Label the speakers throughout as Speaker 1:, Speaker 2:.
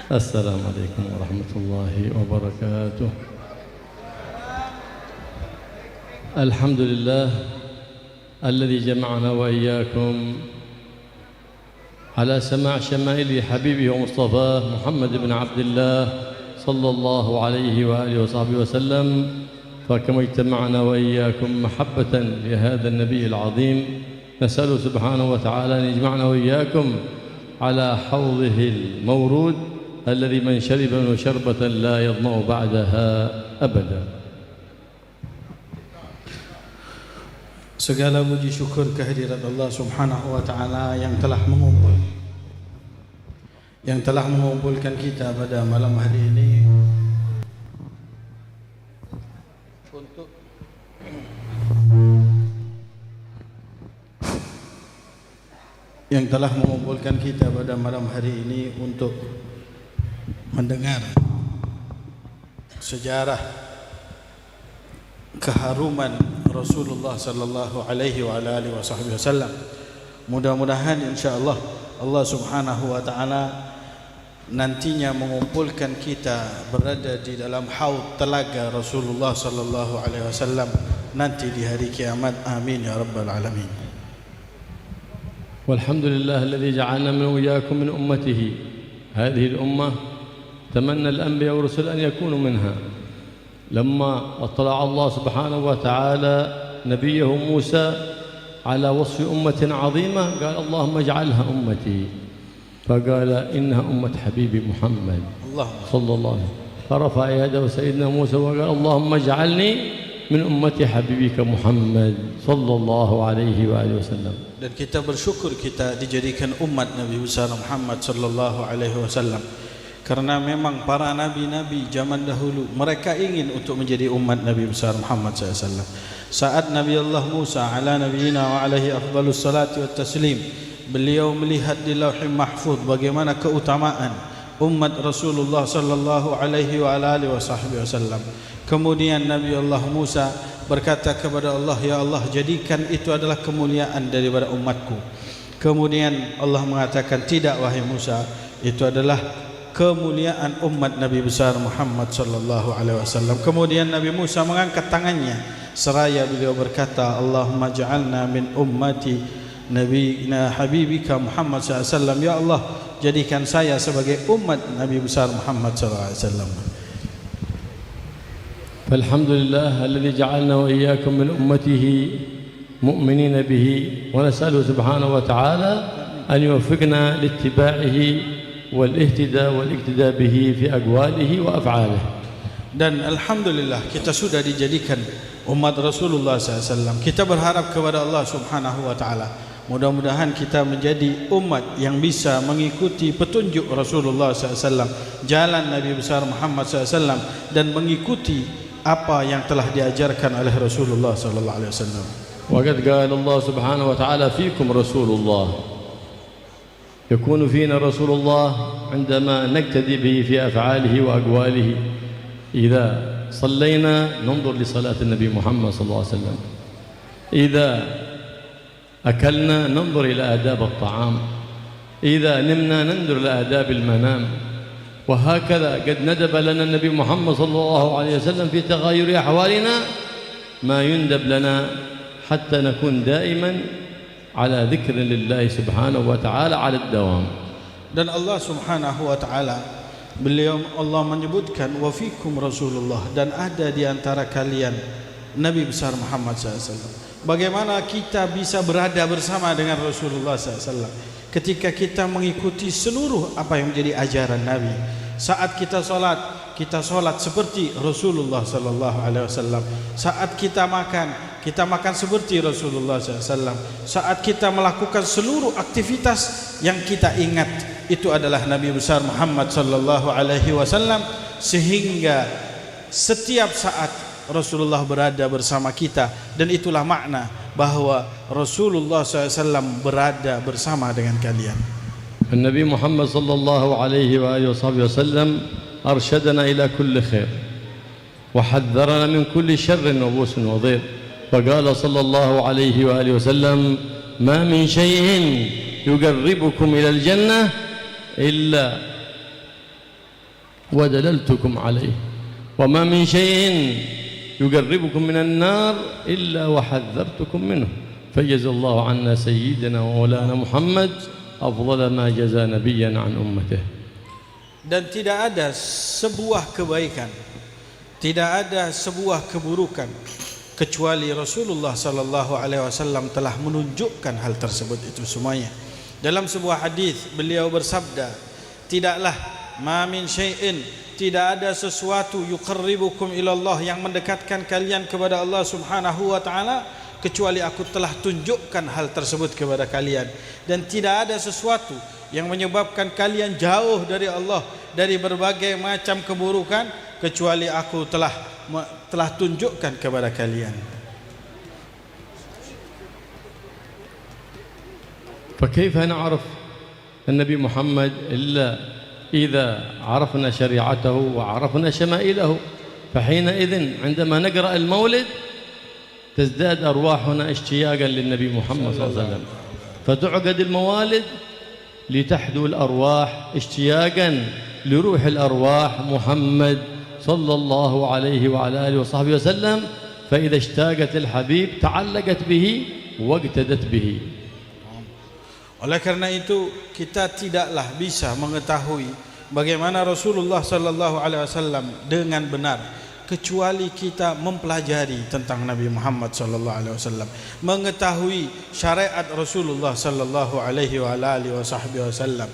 Speaker 1: السلام عليكم ورحمة الله وبركاته. الحمد لله الذي جمعنا وإياكم على سماع شمائل حبيبه ومصطفاه محمد بن عبد الله صلى الله عليه وآله وصحبه وسلم. فكما اجتمعنا وإياكم محبة لهذا النبي العظيم، نسأله سبحانه وتعالى أن يجمعنا وإياكم على حوضه المورود الذي من شرب منه شربة لا يظمأ بعدها أبدا.
Speaker 2: Segala puji syukur kehadirat Allah Subhanahu wa taala yang telah mengumpulkan kita pada malam hari ini untuk mendengar sejarah keharuman Rasulullah sallallahu alaihi wa alihi wasallam. Mudah-mudahan insyaallah Allah Subhanahu wa taala nantinya mengumpulkan kita berada di dalam haud telaga Rasulullah sallallahu alaihi wasallam nanti di hari kiamat. Amin ya rabbal alamin.
Speaker 1: Walhamdulillah alladzi ja'alna وإياكم من أمته. هذه الأمة تمنى الأنبياء والرسل أن يكونوا منها. لما اطلع الله سبحانه وتعالى نبيه موسى على وصف أمة عظيمة قال اللهم اجعلها أمتي، فقال إنها أمة حبيبي محمد صلى الله عليه وسلم، فرفع يده سيدنا موسى وقال اللهم اجعلني من أمة حبيبك محمد صلى الله عليه وآله وسلم.
Speaker 2: Dan kita bersyukur kita dijadikan umat Nabi besar Muhammad sallallahu alaihi wasallam. Karena memang para nabi-nabi zaman dahulu mereka ingin untuk menjadi umat Nabi besar Muhammad SAW. Saat Nabi Allah Musa ala nabiyina wa alaihi afdalus salati wat taslim, beliau melihat di Lauhul Mahfuz bagaimana keutamaan umat Rasulullah sallallahu alaihi wa alihi wasallam. Kemudian Nabi Allah Musa berkata kepada Allah, ya Allah, jadikan itu adalah kemuliaan daripada umatku. Kemudian Allah mengatakan, tidak wahai Musa, itu adalah kemuliaan umat Nabi besar Muhammad sallallahu alaihi wasallam. Kemudian Nabi Musa mengangkat tangannya seraya beliau berkata, Allahumma ja'alna min ummati nabiyina habibika Muhammad sallallahu alaihi wasallam. Ya Allah, jadikan saya sebagai umat Nabi besar Muhammad sallallahu alaihi wasallam.
Speaker 1: Falhamdulillah alladzi ja'alna wa iyyakum min ummatihi mu'minina bihi, wa nas'aluhu subhanahu wa ta'ala an yuwaffiqna liittiba'ihi والاهتداء والاقتداء به في أقواله وأفعاله.
Speaker 2: Dan alhamdulillah kita sudah dijadikan umat Rasulullah SAW. Kita berharap kepada Allah Subhanahu wa taala, mudah-mudahan kita menjadi umat yang bisa mengikuti petunjuk Rasulullah SAW, jalan Nabi besar Muhammad SAW, dan mengikuti apa yang telah diajarkan oleh Rasulullah sallallahu alaihi wasallam.
Speaker 1: وقد قال الله سبحانه وتعالى فيكم رسول الله. يكون فينا رسول الله عندما نقتدي به في أفعاله وأقواله. إذا صلينا ننظر لصلاة النبي محمد صلى الله عليه وسلم، إذا أكلنا ننظر إلى آداب الطعام، إذا نمنا ننظر إلى آداب المنام، وهكذا قد ندب لنا النبي محمد صلى الله عليه وسلم في تغير أحوالنا ما يندب لنا حتى نكون دائما على ذكر لله سبحانه وتعالى على الدوام.
Speaker 2: Dan Allah Subhanahu wa taala, beliau Allah menyebutkan wa fikum Rasulullah, dan ada di antara kalian Nabi besar Muhammad SAW. Bagaimana kita bisa berada bersama dengan Rasulullah SAW ketika kita mengikuti seluruh apa yang menjadi ajaran Nabi. Saat kita solat seperti Rasulullah sallallahu alaihi wasallam. Saat kita makan seperti Rasulullah SAW. Saat kita melakukan seluruh aktivitas yang kita ingat itu adalah Nabi besar Muhammad sallallahu alaihi wasallam, sehingga setiap saat Rasulullah berada bersama kita, dan itulah makna bahwa Rasulullah SAW berada bersama dengan kalian.
Speaker 1: النبي محمد صلى الله عليه وآله وصحبه وسلم أرشدنا إلى كل خير وحذرنا من كل شر وبوس وضير، فقال صلى الله عليه وآله وسلم ما من شيء يقربكم إلى الجنة إلا ودللتكم عليه وما من شيء يقربكم من النار إلا وحذرتكم منه فجزى الله عنا سيدنا ومولانا محمد أفضل ما جزى نبيا عن أمته.
Speaker 2: Dan tidak ada sebuah kebaikan, tidak ada sebuah keburukan kecuali Rasulullah sallallahu alaihi wasallam telah menunjukkan hal tersebut itu semuanya. Dalam sebuah hadis beliau bersabda, tidaklah ma min syai'in, tidak ada sesuatu yuqarribukum ilallah, yang mendekatkan kalian kepada Allah Subhanahu wa taala, kecuali aku telah tunjukkan hal tersebut kepada kalian. Dan tidak ada sesuatu yang menyebabkan kalian jauh dari Allah, dari berbagai macam keburukan, kecuali aku telah tunjukkan kepada kalian.
Speaker 1: فكيف نعرف النبي محمد إلا إذا عرفنا شريعته وعرفنا شمائله؟ فحينئذ عندما نقرأ المولد تزداد أرواحنا اشتياقا للنبي محمد صلى الله عليه وسلم، فتعقد الموالد لتحدو الأرواح اشتياقا لروح الأرواح محمد صلى الله عليه وعلى آله وصحبه وسلم، فإذا اشتاقت الحبيب تعلقت به واقتدت به.
Speaker 2: Oleh karena itu kita tidaklah bisa mengetahui bagaimana Rasulullah sallallahu alaihi wasallam dengan benar kecuali kita mempelajari tentang Nabi Muhammad sallallahu alaihi wasallam, mengetahui syariat Rasulullah sallallahu alaihi wasallam.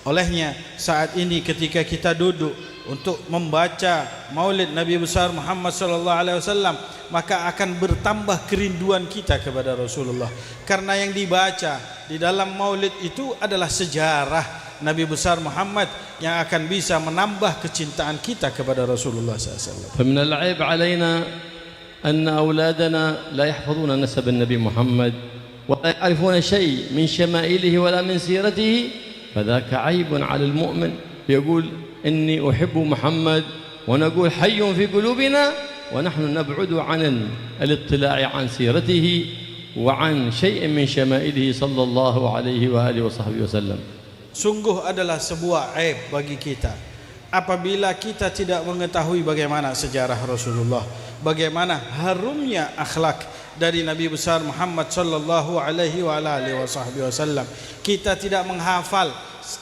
Speaker 2: Olehnya saat ini ketika kita duduk untuk membaca Maulid Nabi besar Muhammad sallallahu alaihi wasallam, maka akan bertambah kerinduan kita kepada Rasulullah, karena yang dibaca di dalam Maulid itu adalah sejarah Nabi besar Muhammad yang akan bisa menambah kecintaan kita kepada Rasulullah SAW.
Speaker 1: فمن العيب علينا أن أولادنا لا يحفظون نسب النبي محمد ولا يعرفون شيء من شمائله ولا من سيرته، فذاك عيب على المؤمن يقول إني أحب محمد ونقول حي في قلوبنا ونحن نبعد عن الاطلاع عن سيرته وعن شيء من شمائله صلى الله عليه وآله وصحبه وسلم.
Speaker 2: Sungguh adalah sebuah aib bagi kita apabila kita tidak mengetahui bagaimana sejarah Rasulullah, bagaimana harumnya akhlak dari Nabi besar Muhammad sallallahu alaihi wasallam. Kita tidak menghafal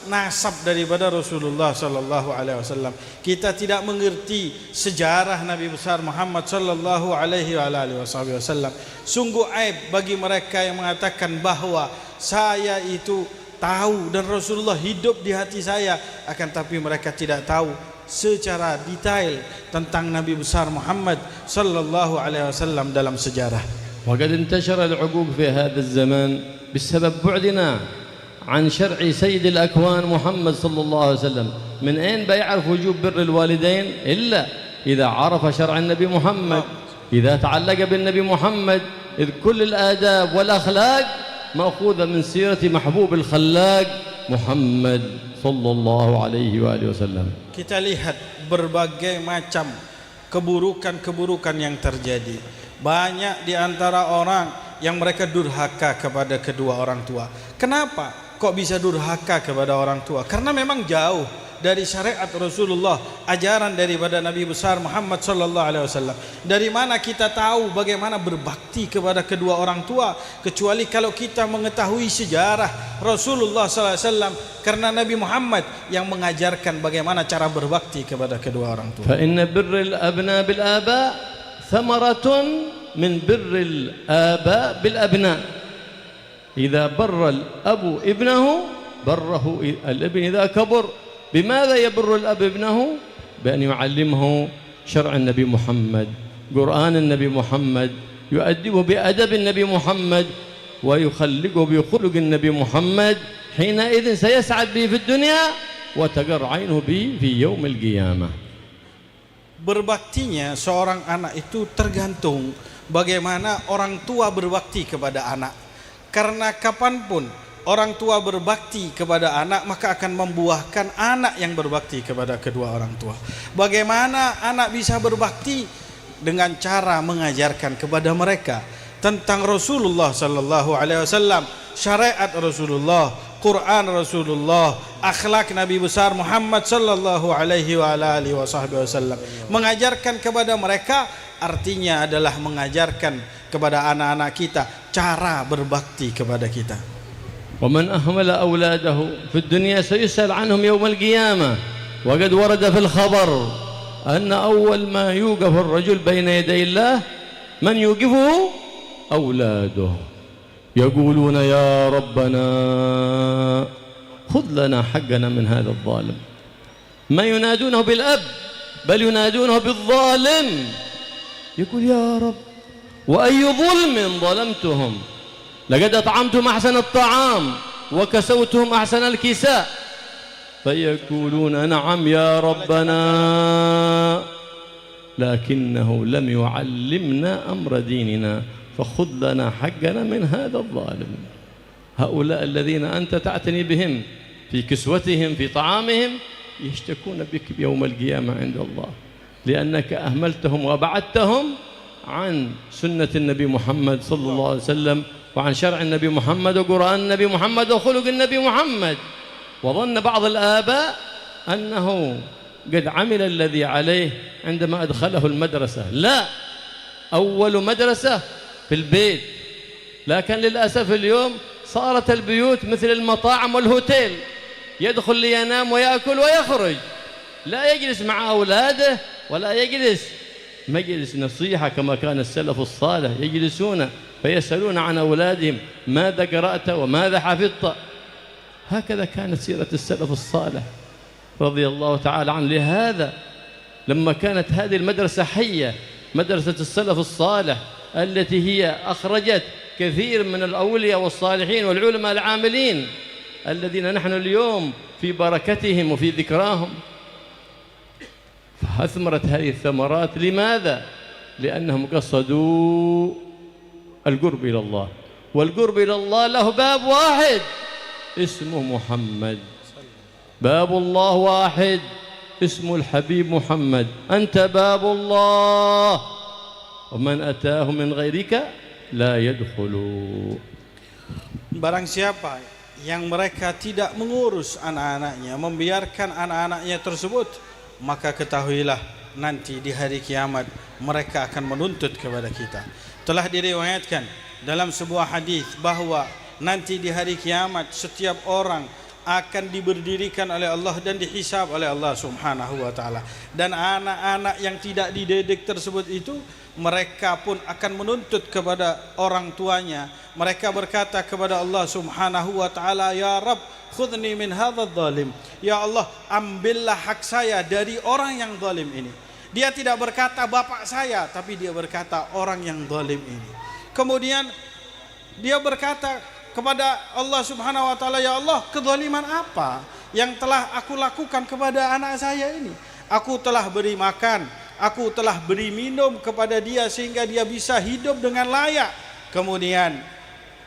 Speaker 2: nasab daripada Rasulullah sallallahu alaihi wasallam. Kita tidak mengerti sejarah Nabi besar Muhammad sallallahu alaihi wasallam. Sungguh aib bagi mereka yang mengatakan bahwa saya itu tahu dan Rasulullah hidup di hati saya, akan tapi mereka tidak tahu secara detail tentang Nabi besar Muhammad sallallahu alaihi wasallam dalam sejarah.
Speaker 1: وقد انتشر العقوق في هذا الزمان بسبب بعدنا عن شرع سيد الأكوان محمد صلى الله عليه وسلم. من أين بيعرف وجوب بر الوالدين إلا إذا عرف شرع النبي محمد، إذا تعلق بالنبي محمد، إذ كل الآداب والأخلاق مأخوذة من سيرة محبوب الخلاق محمد صلى الله عليه وآله وسلم.
Speaker 2: Kita lihat berbagai macam keburukan-keburukan yang terjadi. Banyak di antara orang yang mereka durhaka kepada kedua orang tua. Kenapa kok bisa durhaka kepada orang tua? Karena memang jauh dari syariat Rasulullah, ajaran daripada Nabi besar Muhammad sallallahu alaihi wasallam. Dari mana kita tahu bagaimana berbakti kepada kedua orang tua kecuali kalau kita mengetahui sejarah Rasulullah sallallahu alaihi wasallam, karena Nabi Muhammad yang mengajarkan bagaimana cara berbakti kepada kedua orang tua.
Speaker 1: Fa inna birrul abna bil aba thamaratun min birril aba bil abna. Idza barra al abu ibnahu barrahu al ibn idza kabur. بماذا يبر الأب ابنه؟ بأن يعلمه شرع النبي محمد، قرآن النبي محمد، يؤدبه بأدب النبي محمد، ويخلقه بخلق النبي محمد. حينئذ سيسعد به في الدنيا وتقر عينه به في يوم القيامة.
Speaker 2: Berbaktinya seorang anak itu tergantung bagaimana orang tua berbakti kepada anak. Karena kapanpun orang tua berbakti kepada anak, maka akan membuahkan anak yang berbakti kepada kedua orang tua. Bagaimana anak bisa berbakti? Dengan cara mengajarkan kepada mereka tentang Rasulullah sallallahu alaihi wasallam, syariat Rasulullah, Quran Rasulullah, akhlak Nabi besar Muhammad sallallahu alaihi wa alihi wasallam. Mengajarkan kepada mereka artinya adalah mengajarkan kepada anak-anak kita cara berbakti kepada kita.
Speaker 1: ومن أهمل أولاده في الدنيا سيسأل عنهم يوم القيامة وقد ورد في الخبر أن أول ما يوقف الرجل بين يدي الله من يوقفه أولاده يقولون يا ربنا خذ لنا حقنا من هذا الظالم. ما ينادونه بالأب بل ينادونه بالظالم. يقول يا رب وأي ظلم ظلمتهم لقد أطعمتهم أحسن الطعام وكسوتهم أحسن الكساء فيقولون نعم يا ربنا لكنه لم يعلمنا أمر ديننا فخذ لنا حقنا من هذا الظالم. هؤلاء الذين أنت تعتني بهم في كسوتهم في طعامهم يشتكون بك يوم القيامة عند الله لأنك أهملتهم وبعدتهم عن سنة النبي محمد صلى الله عليه وسلم وعن شرع النبي محمد وقرآن النبي محمد وخلق النبي محمد. وظن بعض الآباء أنه قد عمل الذي عليه عندما أدخله المدرسة. لا، أول مدرسة في البيت، لكن للأسف اليوم صارت البيوت مثل المطاعم والهوتيل، يدخل لينام ويأكل ويخرج، لا يجلس مع أولاده ولا يجلس مجلس نصيحة كما كان السلف الصالح يجلسون فيسألون عن أولادهم ماذا قرأت وماذا حفظت. هكذا كانت سيرة السلف الصالح رضي الله تعالى عنه. لهذا لما كانت هذه المدرسة حية، مدرسة السلف الصالح التي هي أخرجت كثير من الأولياء والصالحين والعلماء العاملين الذين نحن اليوم في بركتهم وفي ذكراهم، فأثمرت هذه الثمرات. لماذا؟ لأنهم قصدوا القرب إلى الله، والقرب إلى الله له باب واحد اسمه محمد. باب الله واحد اسمه الحبيب محمد. أنت باب الله ومن أتاه من غيرك لا يدخل.
Speaker 2: Barang siapa yang mereka tidak mengurus anak-anaknya, membiarkan anak-anaknya tersebut, maka ketahuilah nanti di hari kiamat mereka akan menuntut kepada kita. Telah diriwayatkan dalam sebuah hadis bahwa nanti di hari kiamat setiap orang akan diberdirikan oleh Allah dan dihisab oleh Allah Subhanahu wa taala. Dan anak-anak yang tidak dididik tersebut itu mereka pun akan menuntut kepada orang tuanya. Mereka berkata kepada Allah Subhanahu wa taala, ya Rabb, khudni min hadzal zalim. Ya Allah, ambillah hak saya dari orang yang zalim ini. Dia tidak berkata bapak saya, tapi dia berkata orang yang zalim ini. Kemudian dia berkata kepada Allah Subhanahu wa taala, ya Allah, kezaliman apa yang telah aku lakukan kepada anak saya ini? Aku telah beri makan, aku telah beri minum kepada dia sehingga dia bisa hidup dengan layak. Kemudian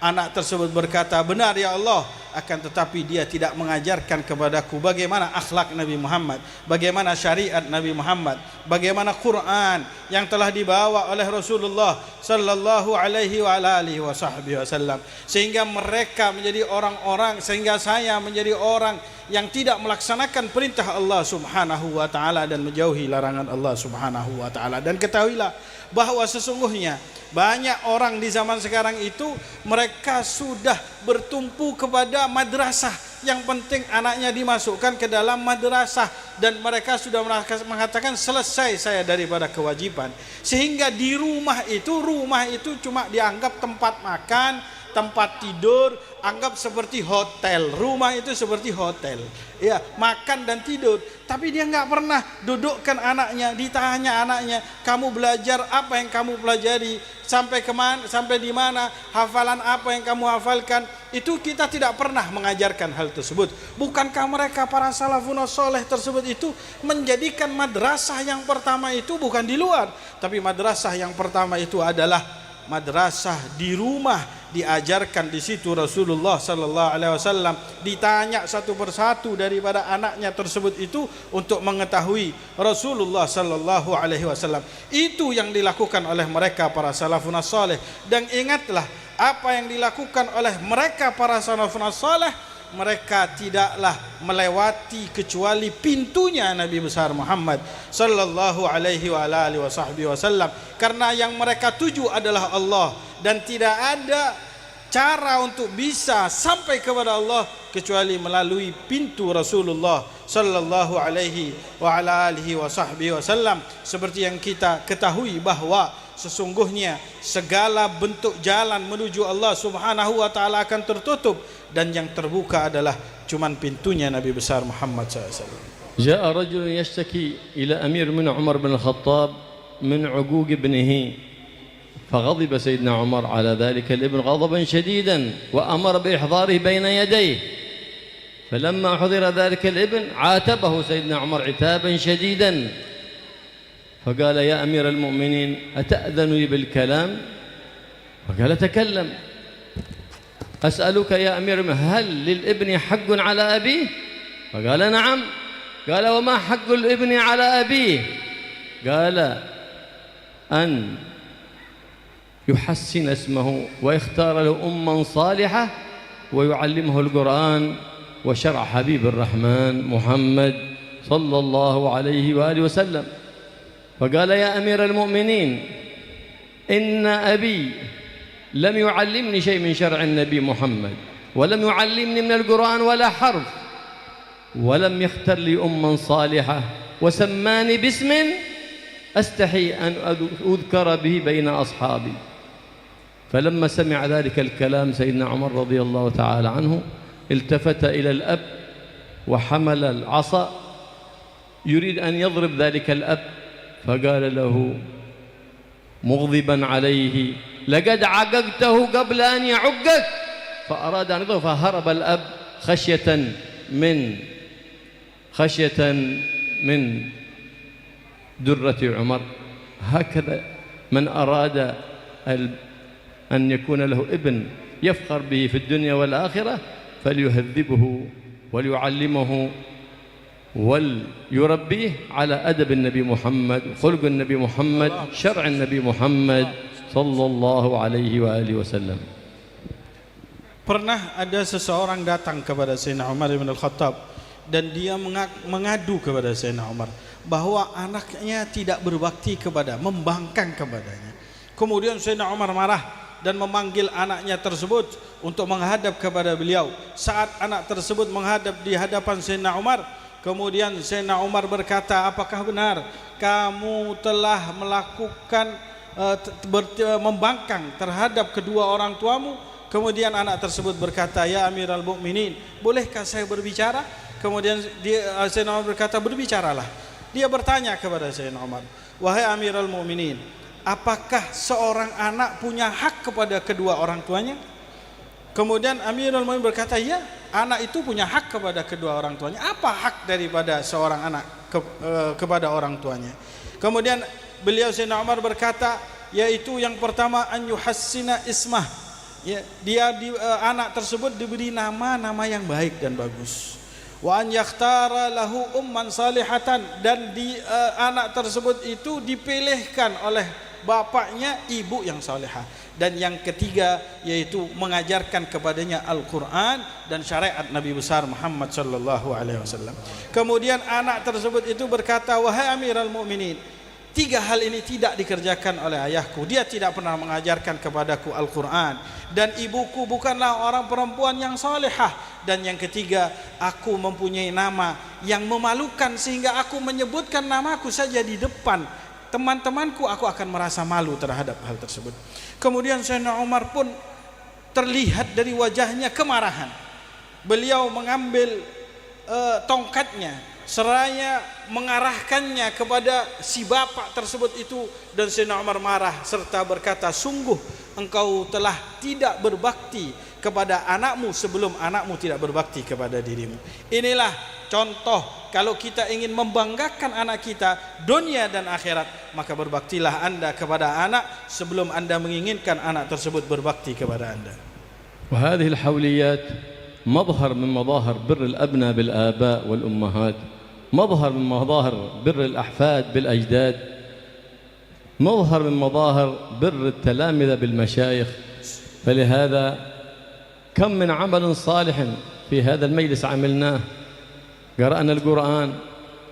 Speaker 2: anak tersebut berkata, benar ya Allah, akan tetapi dia tidak mengajarkan kepadaku bagaimana akhlak Nabi Muhammad, bagaimana syariat Nabi Muhammad, bagaimana Quran yang telah dibawa oleh Rasulullah sallallahu alaihi wa alihi wasallam, sehingga mereka menjadi orang-orang, sehingga saya menjadi orang yang tidak melaksanakan perintah Allah Subhanahu wa taala dan menjauhi larangan Allah Subhanahu wa taala. Dan ketahuilah bahwa sesungguhnya banyak orang di zaman sekarang itu mereka sudah bertumpu kepada madrasah. Yang penting anaknya dimasukkan ke dalam madrasah, dan mereka sudah mengatakan selesai saya daripada kewajiban. Sehingga di rumah itu cuma dianggap tempat makan, tempat tidur, anggap seperti hotel. Rumah itu seperti hotel, ya, makan dan tidur. Tapi dia nggak pernah dudukkan anaknya, ditanya anaknya, kamu belajar apa yang kamu pelajari, sampai kemana, sampai di mana, hafalan apa yang kamu hafalkan. Itu kita tidak pernah mengajarkan hal tersebut. Bukankah mereka para salafun soleh tersebut itu menjadikan madrasah yang pertama itu bukan di luar, tapi madrasah yang pertama itu adalah madrasah di rumah. Diajarkan di situ Rasulullah sallallahu alaihi wasallam, ditanya satu persatu daripada anaknya tersebut itu untuk mengetahui Rasulullah sallallahu alaihi wasallam. Itu yang dilakukan oleh mereka para salafun saleh. Dan ingatlah apa yang dilakukan oleh mereka para salafun saleh, mereka tidaklah melewati kecuali pintunya Nabi besar Muhammad sallallahu alaihi wa alihi wasallam, karena yang mereka tuju adalah Allah, dan tidak ada cara untuk bisa sampai kepada Allah kecuali melalui pintu Rasulullah sallallahu alaihi wa alihi wasallam. Seperti yang kita ketahui bahwa sesungguhnya segala bentuk jalan menuju Allah Subhanahu wa taala akan tertutup, dan yang terbuka adalah cuman pintunya Nabi besar Muhammad SAW.
Speaker 1: جاء رجل يشتكي إلى أمير من عمر بن الخطاب من عقوق ابنه، فغضب سيدنا عمر على ذلك الابن غضبا شديدا وأمر بإحضاره بين يديه، فلما حضر ذلك الابن عاتبه سيدنا عمر عتابا شديدا، فقال يا أمير المؤمنين أتأذن لي بالكلام؟ فقال تكلم. أسألك يا أمير المؤمنين هل للابن حق على أبيه؟ فقال نعم. قال وما حق الابن على أبيه؟ قال أن يحسن اسمه ويختار له أما صالحة ويعلمه القرآن وشرع حبيب الرحمن محمد صلى الله عليه وآله وسلم. فقال يا أمير المؤمنين إن أبي لم يعلمني شيء من شرع النبي محمد، ولم يعلمني من القرآن ولا حرف، ولم يختر لي أما صالحة، وسماني باسم أستحي أن أذكر به بين أصحابي. فلما سمع ذلك الكلام سيدنا عمر رضي الله تعالى عنه التفت إلى الأب وحمل العصا يريد أن يضرب ذلك الأب، فقال له مغضبا عليه لقد عققته قبل أن يعقك، فأراد أن يضرب، فهرب الأب خشية من درة عمر. هكذا من أراد أن يكون له ابن يفخر به في الدنيا والآخرة فليهذبه وليعلمه وليربيه على أدب النبي محمد، خلق النبي محمد، شرع النبي محمد صلى الله عليه وآله وسلم.
Speaker 2: Pernah ada seseorang datang kepada Sayyidina Umar bin Al-Khattab dan dia mengadu kepada Sayyidina Umar bahwa anaknya tidak berbakti kepada, membangkang kepadanya. Kemudian Sayyidina Umar marah dan memanggil anaknya tersebut untuk menghadap kepada beliau. Saat anak tersebut menghadap di hadapan Sayyidina Umar, kemudian Sayyidina Umar berkata, apakah benar kamu telah melakukan membangkang terhadap kedua orang tuamu? Kemudian anak tersebut berkata, ya Amirul Mukminin, bolehkah saya berbicara? Kemudian Sayyidina Umar berkata, berbicaralah. Dia bertanya kepada Sayyidina Umar, wahai Amirul Mukminin, apakah seorang anak punya hak kepada kedua orang tuanya? Kemudian Amirul Mukminin berkata, ya, anak itu punya hak kepada kedua orang tuanya. Apa hak daripada seorang anak kepada orang tuanya? Kemudian beliau Sayyidina Umar berkata, yaitu yang pertama an yuhassina ismah. Ya, anak tersebut diberi nama yang baik dan bagus. Wa an yakhtara lahu umman salihatan, dan anak tersebut itu dipilihkan oleh bapaknya ibu yang salihah. Dan yang ketiga yaitu mengajarkan kepadanya Al-Quran dan syariat Nabi besar Muhammad sallallahu alaihi wasallam. Kemudian anak tersebut itu berkata, wahai Amirul Mukminin, tiga hal ini tidak dikerjakan oleh ayahku. Dia tidak pernah mengajarkan kepadaku Al-Quran, dan ibuku bukanlah orang perempuan yang salihah. Dan yang ketiga, aku mempunyai nama yang memalukan sehingga aku menyebutkan namaku saja di depan teman-temanku, aku akan merasa malu terhadap hal tersebut. Kemudian Sayyidina Umar pun terlihat dari wajahnya kemarahan. Beliau mengambil tongkatnya seraya mengarahkannya kepada si bapak tersebut itu, dan Sayyidina Umar marah serta berkata, sungguh engkau telah tidak berbakti kepada anakmu sebelum anakmu tidak berbakti kepada dirimu. Inilah contoh kalau kita ingin membanggakan anak kita dunia dan akhirat, maka berbaktilah anda kepada anak sebelum anda menginginkan anak tersebut berbakti kepada anda.
Speaker 1: وهذه الحوليات مظهر من مظاهر بر الأبناء بالآباء والأمهات، مظهر من مظاهر بر الأحفاد بالأجداد، مظهر من مظاهر بر التلامذة بالمشايخ. فلهذا كم من عمل صالح في هذا المجلس عملناه، قرأنا القرآن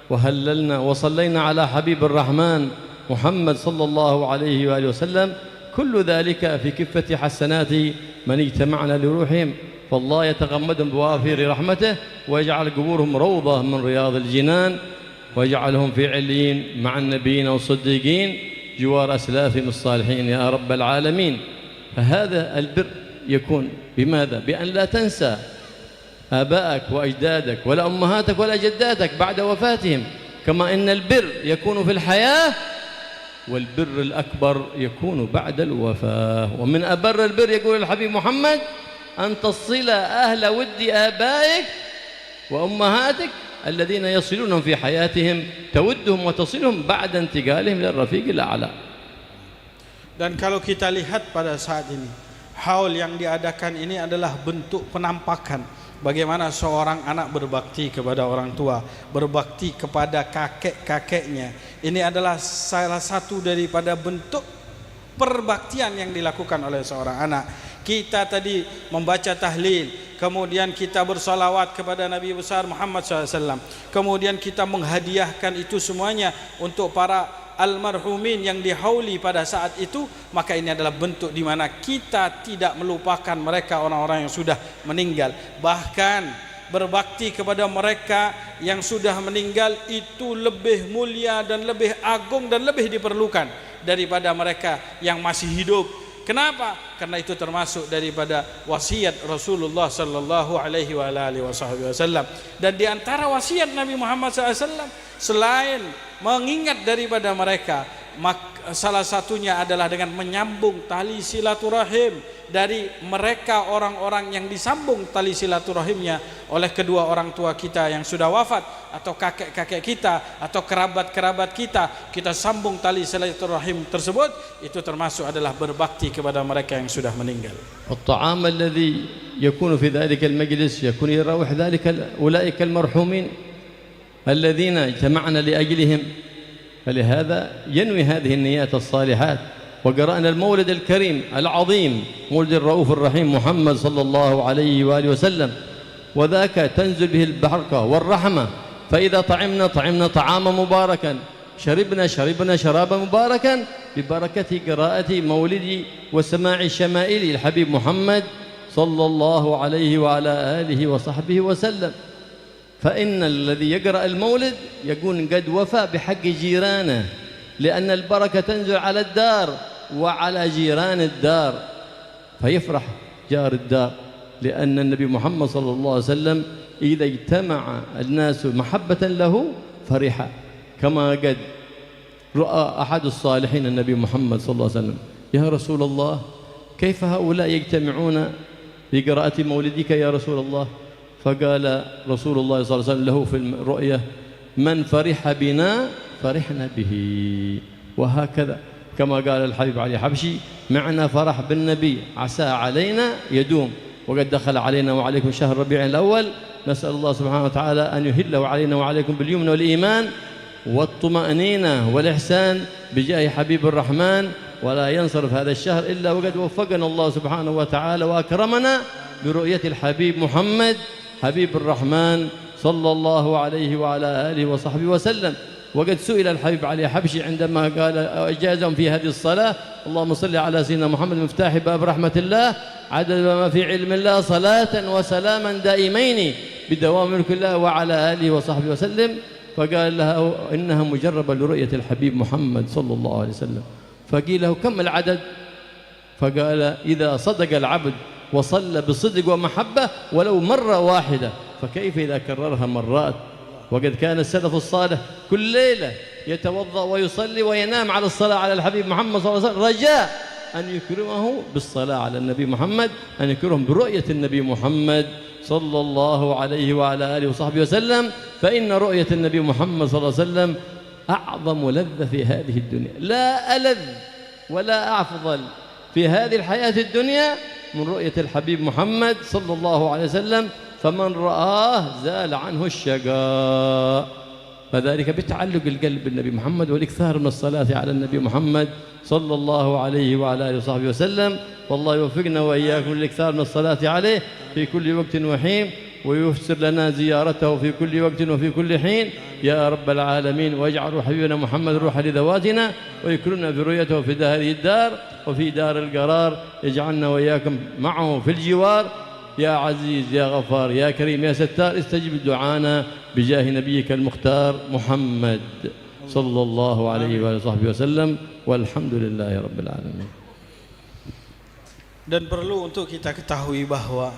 Speaker 1: وهللنا وصلينا على حبيب الرحمن محمد صلى الله عليه وآله وسلم، كل ذلك في كفة حسنات من اجتمعنا لروحهم، فالله يتغمدهم بوافر رحمته ويجعل قبورهم روضة من رياض الجنان، ويجعلهم في عليين مع النبيين والصديقين جوار أسلافهم الصالحين يا رب العالمين. فهذا البر يكون بماذا؟ بأن لا تنسى آبائك وأجدادك ولا أمهاتك ولا جداتك بعد وفاتهم، كما إن البر يكون في الحياة، والبر الأكبر يكون بعد الوفاة. ومن أبر البر يقول الحبيب محمد أن تصل أهل ود آبائك وأمهاتك الذين يصلونهم في حياتهم، تودهم وتصلهم بعد انتقالهم للرفيق الأعلى.
Speaker 2: Dan kalau kita lihat pada saat ini, haul yang diadakan ini adalah bentuk penampakan bagaimana seorang anak berbakti kepada orang tua, berbakti kepada kakek-kakeknya. Ini adalah salah satu daripada bentuk perbaktian yang dilakukan oleh seorang anak. Kita tadi membaca tahlil, kemudian kita bersalawat kepada Nabi besar Muhammad SAW, kemudian kita menghadiahkan itu semuanya untuk para almarhumin yang dihauli pada saat itu, maka ini adalah bentuk di mana kita tidak melupakan mereka, orang-orang yang sudah meninggal. Bahkan berbakti kepada mereka yang sudah meninggal itu lebih mulia dan lebih agung dan lebih diperlukan daripada mereka yang masih hidup. Kenapa? Karena itu termasuk daripada wasiat Rasulullah sallallahu alaihi wasallam. Dan di antara wasiat Nabi Muhammad SAW selain mengingat daripada mereka, salah satunya adalah dengan menyambung tali silaturahim dari mereka, orang-orang yang disambung tali silaturahimnya oleh kedua orang tua kita yang sudah wafat, atau kakek-kakek kita atau kerabat-kerabat kita, kita sambung tali silaturahim tersebut. Itu termasuk adalah berbakti kepada mereka yang sudah meninggal.
Speaker 1: الطعام الذي يكون في ذلك المجلس يكون يروح ذلك أولئك المرحومين الذين اجتمعنا لأجلهم، فلهذا ينوي هذه النيات الصالحات. وقرأنا المولد الكريم العظيم مولد الرؤوف الرحيم محمد صلى الله عليه وآله وسلم، وذاك تنزل به البركة والرحمة. فإذا طعمنا طعاما مباركا، شربنا شرابا مباركا ببركة قراءة مولد وسماع الشمائل الحبيب محمد صلى الله عليه وعلى آله وصحبه وسلم. فإن الذي يقرأ المولد يكون قد وفى بحق جيرانه، لأن البركة تنزل على الدار وعلى جيران الدار، فيفرح جار الدار، لأن النبي محمد صلى الله عليه وسلم إذا اجتمع الناس محبة له فرح، كما قد رأى أحد الصالحين النبي محمد صلى الله عليه وسلم: يا رسول الله كيف هؤلاء يجتمعون لقراءة مولدك يا رسول الله؟ فقال رسول الله صلى الله عليه وسلم له في الرؤية: من فرح بنا فرحنا به. وهكذا كما قال الحبيب علي حبشي: معنا فرح بالنبي عسى علينا يدوم، وقد دخل علينا وعليكم شهر ربيع الأول، نسأل الله سبحانه وتعالى أن يهله علينا وعليكم باليمن والإيمان والطمأنينة والإحسان بجاه حبيب الرحمن، ولا ينصرف هذا الشهر إلا وقد وفقنا الله سبحانه وتعالى وأكرمنا برؤية الحبيب محمد حبيب الرحمن صلى الله عليه وعلى آله وصحبه وسلم. وقد سئل الحبيب علي حبشي عندما قال أجازهم في هذه الصلاة: اللهم صل على سيدنا محمد مفتاح باب رحمة الله عدد ما في علم الله صلاة وسلاما دائمين بدوام ملك الله وعلى آله وصحبه وسلم. فقال لها: إنها مجربة لرؤية الحبيب محمد صلى الله عليه وسلم. فقيل له: كم العدد؟ فقال: إذا صدق العبد وصلى بصدق ومحبة ولو مرة واحدة، فكيف إذا كررها مرات؟ وقد كان السلف الصالح كل ليلة يتوضأ ويصلي وينام على الصلاة على الحبيب محمد صلى الله عليه وسلم، رجاء أن يكرمه بالصلاة على النبي محمد، أن يكرمهم برؤية النبي محمد صلى الله عليه وعلى آله وصحبه وسلم. فإن رؤية النبي محمد صلى الله عليه وسلم أعظم لذة في هذه الدنيا، لا ألذ ولا أفضل في هذه الحياة الدنيا من رؤية الحبيب محمد صلى الله عليه وسلم. فمن رآه زال عنه الشقاء، فذلك بتعلق القلب بالنبي محمد والإكثار من الصلاة على النبي محمد صلى الله عليه وعلى آله وصحبه وسلم. والله يوفقنا وإياكم للإكثار من الصلاة عليه في كل وقت وحين. وييسر لنا زيارته في كل وقت وفي كل حين يا رب العالمين، واجعل حبيبنا محمد روحا لذواتنا، ويكرمنا برؤيته في هذه الدار وفي دار القرار، يجعلنا وإياكم معه في الجوار. يا عزيز يا غفار يا كريم يا ستار، استجب دعانا بجاه نبيك المختار محمد صلى الله عليه وصحبه وسلم، والحمد لله رب العالمين.
Speaker 2: Dan perlu untuk kita ketahui bahwa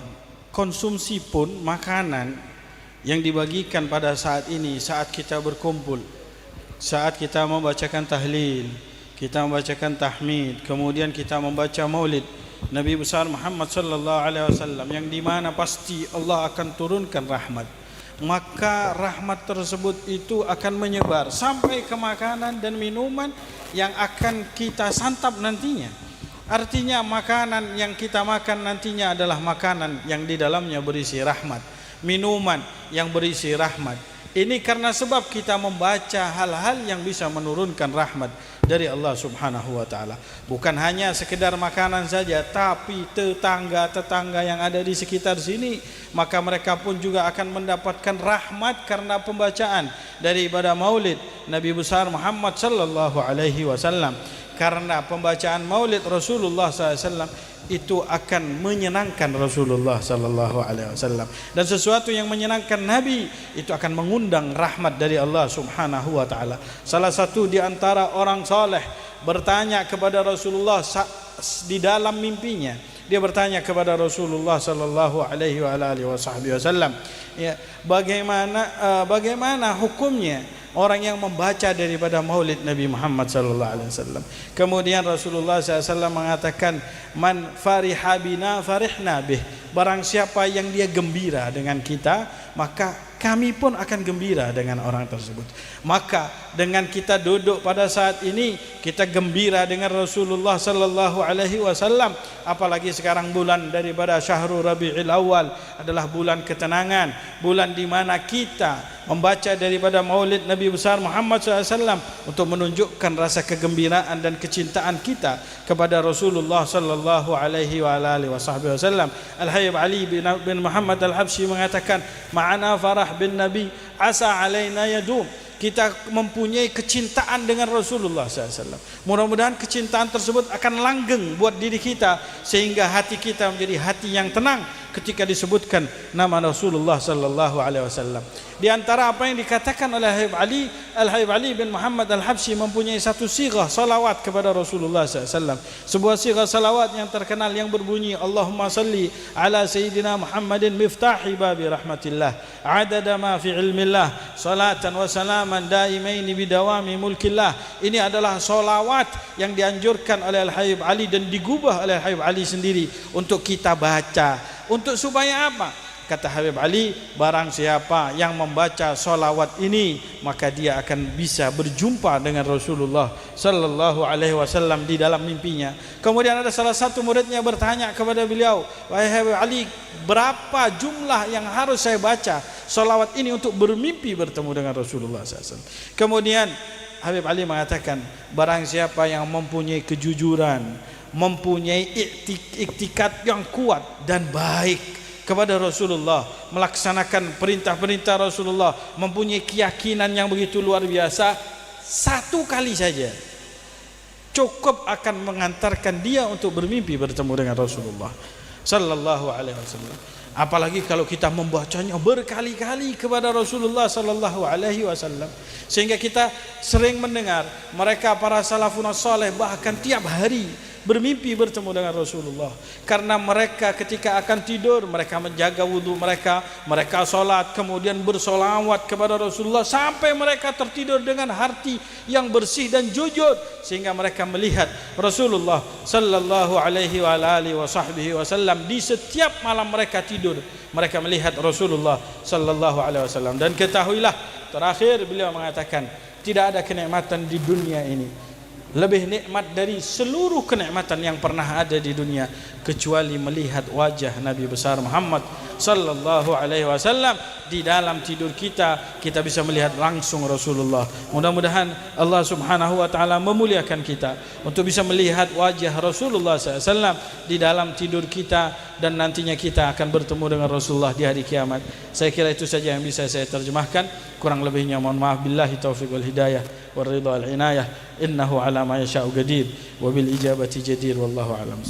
Speaker 2: konsumsi pun makanan yang dibagikan pada saat ini, saat kita berkumpul, saat kita membacakan tahlil, kita membacakan tahmid, kemudian kita membaca maulid Nabi besar Muhammad sallallahu alaihi wasallam, yang di mana pasti Allah akan turunkan rahmat, maka rahmat tersebut itu akan menyebar sampai ke makanan dan minuman yang akan kita santap nantinya. Artinya makanan yang kita makan nantinya adalah makanan yang di dalamnya berisi rahmat, minuman yang berisi rahmat. Ini karena sebab kita membaca hal-hal yang bisa menurunkan rahmat dari Allah Subhanahu wa taala. Bukan hanya sekedar makanan saja, tapi tetangga-tetangga yang ada di sekitar sini, maka mereka pun juga akan mendapatkan rahmat karena pembacaan daripada maulid Nabi besar Muhammad sallallahu alaihi wasallam. Karena pembacaan maulid Rasulullah SAW itu akan menyenangkan Rasulullah sallallahu alaihi wasallam, dan sesuatu yang menyenangkan Nabi itu akan mengundang rahmat dari Allah Subhanahu wa taala. Salah satu di antara orang saleh bertanya kepada Rasulullah di dalam mimpinya. Dia bertanya kepada Rasulullah sallallahu alaihi wasallam, ya, bagaimana hukumnya orang yang membaca daripada maulid Nabi Muhammad sallallahu alaihi wasallam. Kemudian Rasulullah SAW mengatakan, man fariha bina farihna bih. Barang siapa yang dia gembira dengan kita, maka kami pun akan gembira dengan orang tersebut. Maka dengan kita duduk pada saat ini, kita gembira dengan Rasulullah sallallahu alaihi wasallam, apalagi sekarang bulan daripada Syahrul Rabiul Awal adalah bulan ketenangan, bulan di mana kita membaca daripada maulid Nabi besar Muhammad SAW untuk menunjukkan rasa kegembiraan dan kecintaan kita kepada Rasulullah sallallahu alaihi wasallam. Al-Habib Ali bin Muhammad Al-Habsyi mengatakan, ma'ana farah bin Nabi asa alaina yadum. Kita mempunyai kecintaan dengan Rasulullah SAW. Mudah-mudahan kecintaan tersebut akan langgeng buat diri kita, sehingga hati kita menjadi hati yang tenang ketika disebutkan nama Rasulullah sallallahu alaihi wasallam. Di antara apa yang dikatakan oleh Al-Habib Ali bin Muhammad Al-Habsyi mempunyai satu sighah salawat kepada Rasulullah SAW. Sebuah sighah salawat yang terkenal yang berbunyi, Allahumma salli ala Sayyidina Muhammadin miftahi babi rahmatillah adada ma fi ilmillah salatan wa salaman daimaini bidawami mulkillah. Ini adalah salawat yang dianjurkan oleh Al-Habib Ali dan digubah oleh Al-Habib Ali sendiri untuk kita baca. Untuk supaya apa? Kata Habib Ali, barang siapa yang membaca solawat ini, maka dia akan bisa berjumpa dengan Rasulullah sallallahu alaihi wasallam di dalam mimpinya. Kemudian ada salah satu muridnya bertanya kepada beliau, wahai Habib Ali, berapa jumlah yang harus saya baca solawat ini untuk bermimpi bertemu dengan Rasulullah SAW? Kemudian Habib Ali mengatakan, barang siapa yang mempunyai kejujuran, mempunyai iktikad yang kuat dan baik kepada Rasulullah, melaksanakan perintah-perintah Rasulullah, mempunyai keyakinan yang begitu luar biasa, satu kali saja cukup akan mengantarkan dia untuk bermimpi bertemu dengan Rasulullah sallallahu alaihi wasallam. Apalagi kalau kita membacanya berkali-kali kepada Rasulullah sallallahu alaihi wasallam, sehingga kita sering mendengar mereka para salafun saleh bahkan tiap hari bermimpi bertemu dengan Rasulullah, karena mereka ketika akan tidur mereka menjaga wudhu mereka solat, kemudian bersolawat kepada Rasulullah sampai mereka tertidur dengan hati yang bersih dan jujur, sehingga mereka melihat Rasulullah sallallahu alaihi wasallam di setiap malam mereka tidur, mereka melihat Rasulullah sallallahu alaihi wasallam. Dan ketahuilah, terakhir beliau mengatakan, tidak ada kenikmatan di dunia ini lebih nikmat dari seluruh kenikmatan yang pernah ada di dunia, kecuali melihat wajah Nabi besar Muhammad sallallahu alaihi wasallam. Di dalam tidur kita bisa melihat langsung Rasulullah. Mudah-mudahan Allah Subhanahu wa taala memuliakan kita untuk bisa melihat wajah Rasulullah SAW di dalam tidur kita, dan nantinya kita akan bertemu dengan Rasulullah di hari kiamat. Saya kira itu saja yang bisa saya terjemahkan. Kurang lebihnya mohon maaf. Billahi taufiq wal hidayah wal ridha wal inayah. Innahu ala ma yasha'u qadir wa bil ijabati jadir wallahu a'lam.